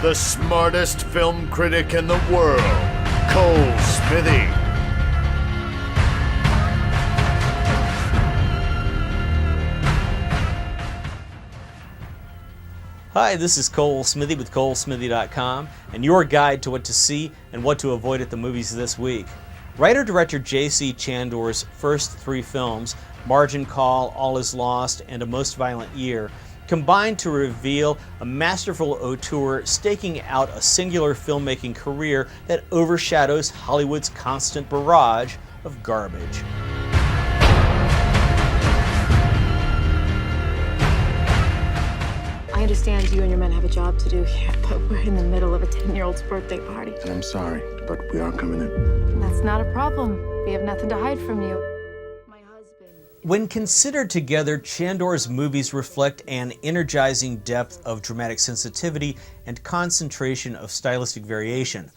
the smartest film critic in the world, Cole Smithy. Hi, this is Cole Smithy with ColeSmithy.com and your guide to what to see and what to avoid at the movies this week. Writer-director J.C. Chandor's first three films, Margin Call, All Is Lost, and A Most Violent Year, combined to reveal a masterful auteur staking out a singular filmmaking career that overshadows Hollywood's constant barrage of garbage. I understand you and your men have a job to do here, but we're in the middle of a 10-year-old's birthday party. And I'm sorry, but we are coming in. That's not a problem. We have nothing to hide from you. My husband. When considered together, Chandor's movies reflect an energizing depth of dramatic sensitivity and concentration of stylistic variation.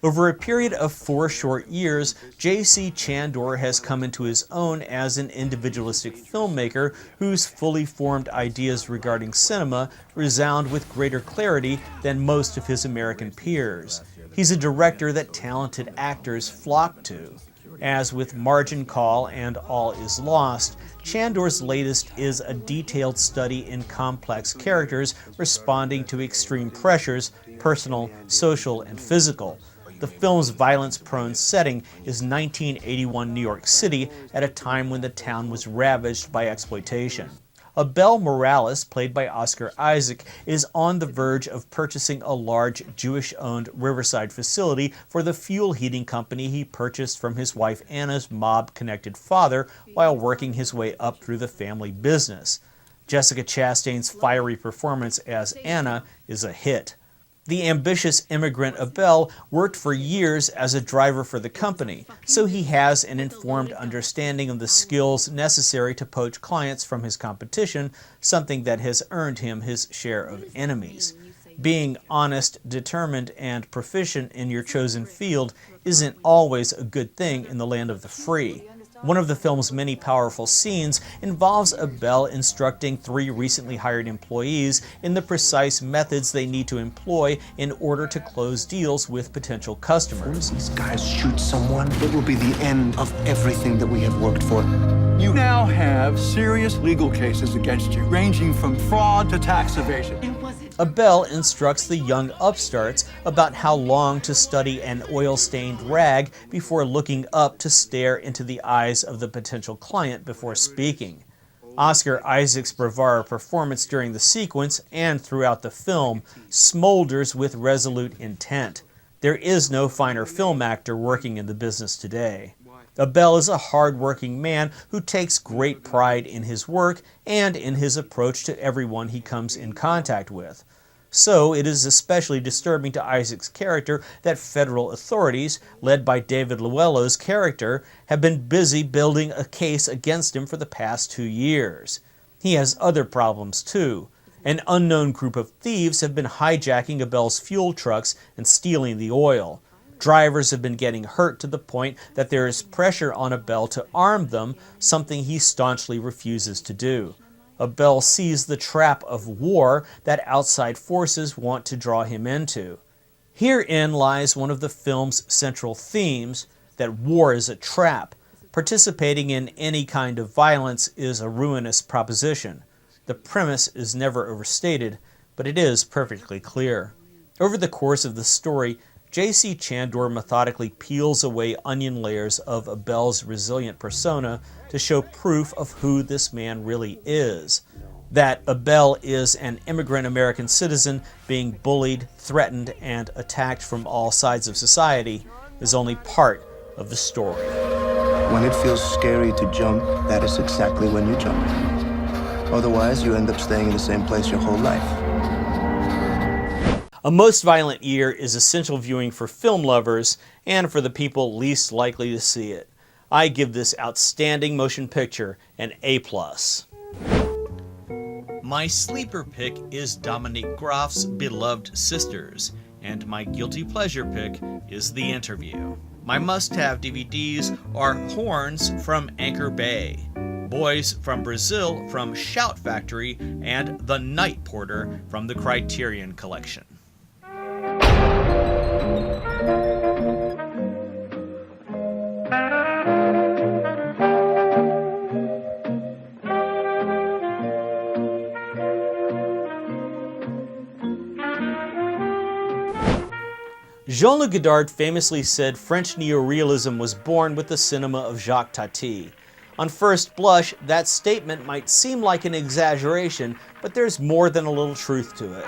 Over a period of 4 short years, J.C. Chandor has come into his own as an individualistic filmmaker whose fully formed ideas regarding cinema resound with greater clarity than most of his American peers. He's a director that talented actors flock to. As with Margin Call and All Is Lost, Chandor's latest is a detailed study in complex characters responding to extreme pressures, personal, social, and physical. The film's violence-prone setting is 1981 New York City at a time when the town was ravaged by exploitation. Abel Morales, played by Oscar Isaac, is on the verge of purchasing a large Jewish-owned riverside facility for the fuel heating company he purchased from his wife Anna's mob-connected father while working his way up through the family business. Jessica Chastain's fiery performance as Anna is a hit. The ambitious immigrant Abel worked for years as a driver for the company, so he has an informed understanding of the skills necessary to poach clients from his competition, something that has earned him his share of enemies. Being honest, determined, and proficient in your chosen field isn't always a good thing in the land of the free. One of the film's many powerful scenes involves Abel instructing 3 recently hired employees in the precise methods they need to employ in order to close deals with potential customers. These guys shoot someone, it will be the end of everything that we have worked for. You now have serious legal cases against you, ranging from fraud to tax evasion. Abel instructs the young upstarts about how long to study an oil-stained rag before looking up to stare into the eyes of the potential client before speaking. Oscar Isaac's bravura performance during the sequence and throughout the film smolders with resolute intent. There is no finer film actor working in the business today. Abel is a hard-working man who takes great pride in his work and in his approach to everyone he comes in contact with. So it is especially disturbing to Isaac's character that federal authorities, led by David Luello's character, have been busy building a case against him for the past 2 years. He has other problems too. An unknown group of thieves have been hijacking Abel's fuel trucks and stealing the oil. Drivers have been getting hurt to the point that there is pressure on Abel to arm them, something he staunchly refuses to do. Abel sees the trap of war that outside forces want to draw him into. Herein lies one of the film's central themes, that war is a trap. Participating in any kind of violence is a ruinous proposition. The premise is never overstated, but it is perfectly clear. Over the course of the story, J.C. Chandor methodically peels away onion layers of Abel's resilient persona to show proof of who this man really is. That Abel is an immigrant American citizen being bullied, threatened, and attacked from all sides of society is only part of the story. When it feels scary to jump, that is exactly when you jump. Otherwise, you end up staying in the same place your whole life. A Most Violent Year is essential viewing for film lovers and for the people least likely to see it. I give this outstanding motion picture an A+. My sleeper pick is Dominique Groff's Beloved Sisters, and my guilty pleasure pick is The Interview. My must-have DVDs are Horns from Anchor Bay, Boys from Brazil from Shout Factory, and The Night Porter from the Criterion Collection. Jean-Luc Godard famously said French neorealism was born with the cinema of Jacques Tati. On first blush, that statement might seem like an exaggeration, but there's more than a little truth to it.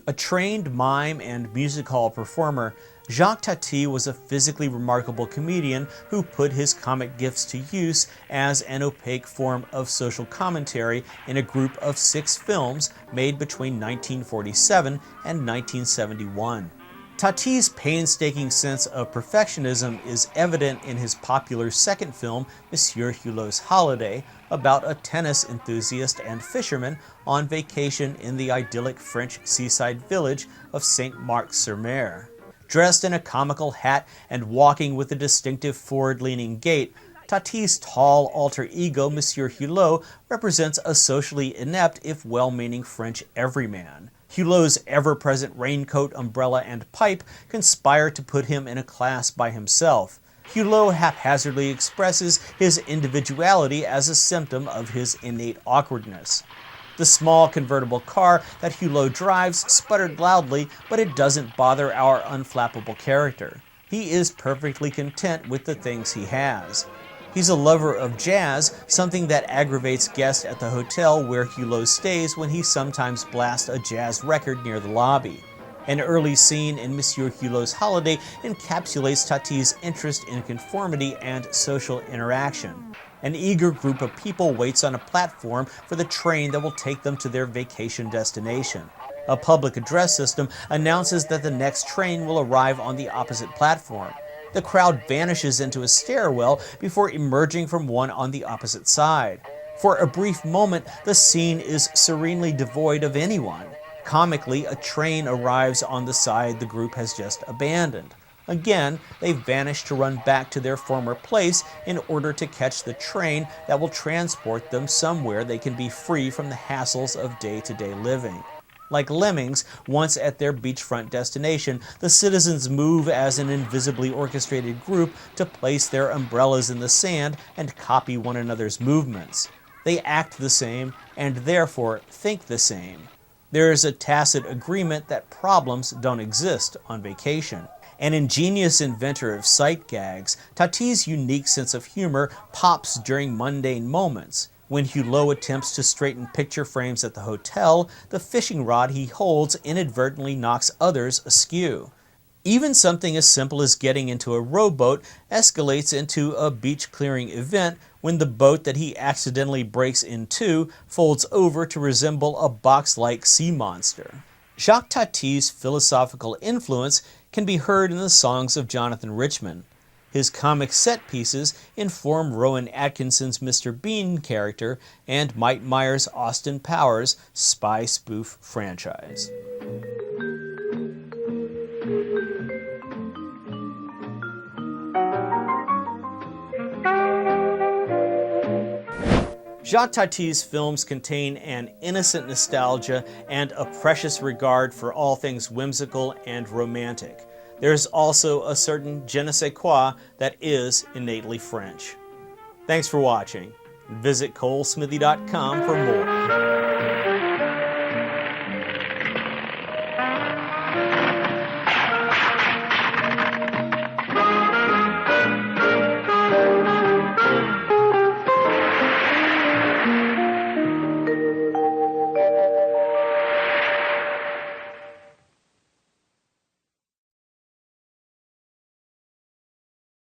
A trained mime and music hall performer, Jacques Tati was a physically remarkable comedian who put his comic gifts to use as an opaque form of social commentary in a group of 6 films made between 1947 and 1971. Tati's painstaking sense of perfectionism is evident in his popular second film, Monsieur Hulot's Holiday, about a tennis enthusiast and fisherman on vacation in the idyllic French seaside village of Saint-Marc-sur-Mer. Dressed in a comical hat and walking with a distinctive forward-leaning gait, Tati's tall alter ego, Monsieur Hulot, represents a socially inept if well-meaning French everyman. Hulot's ever-present raincoat, umbrella, and pipe conspire to put him in a class by himself. Hulot haphazardly expresses his individuality as a symptom of his innate awkwardness. The small convertible car that Hulot drives sputtered loudly, but it doesn't bother our unflappable character. He is perfectly content with the things he has. He's a lover of jazz, something that aggravates guests at the hotel where Hulot stays when he sometimes blasts a jazz record near the lobby. An early scene in Monsieur Hulot's Holiday encapsulates Tati's interest in conformity and social interaction. An eager group of people waits on a platform for the train that will take them to their vacation destination. A public address system announces that the next train will arrive on the opposite platform. The crowd vanishes into a stairwell before emerging from one on the opposite side. For a brief moment, the scene is serenely devoid of anyone. Comically, a train arrives on the side the group has just abandoned. Again, they vanish to run back to their former place in order to catch the train that will transport them somewhere they can be free from the hassles of day-to-day living. Like lemmings, once at their beachfront destination, the citizens move as an invisibly orchestrated group to place their umbrellas in the sand and copy one another's movements. They act the same and therefore think the same. There is a tacit agreement that problems don't exist on vacation. An ingenious inventor of sight gags, Tati's unique sense of humor pops during mundane moments. When Hulot attempts to straighten picture frames at the hotel, the fishing rod he holds inadvertently knocks others askew. Even something as simple as getting into a rowboat escalates into a beach-clearing event when the boat that he accidentally breaks in two folds over to resemble a box-like sea monster. Jacques Tati's philosophical influence can be heard in the songs of Jonathan Richman. His comic set pieces inform Rowan Atkinson's Mr. Bean character and Mike Myers' Austin Powers spy spoof franchise. Jacques Tati's films contain an innocent nostalgia and a precious regard for all things whimsical and romantic. There's also a certain je ne sais quoi that is innately French. Thanks for watching. Visit ColeSmithy.com for more.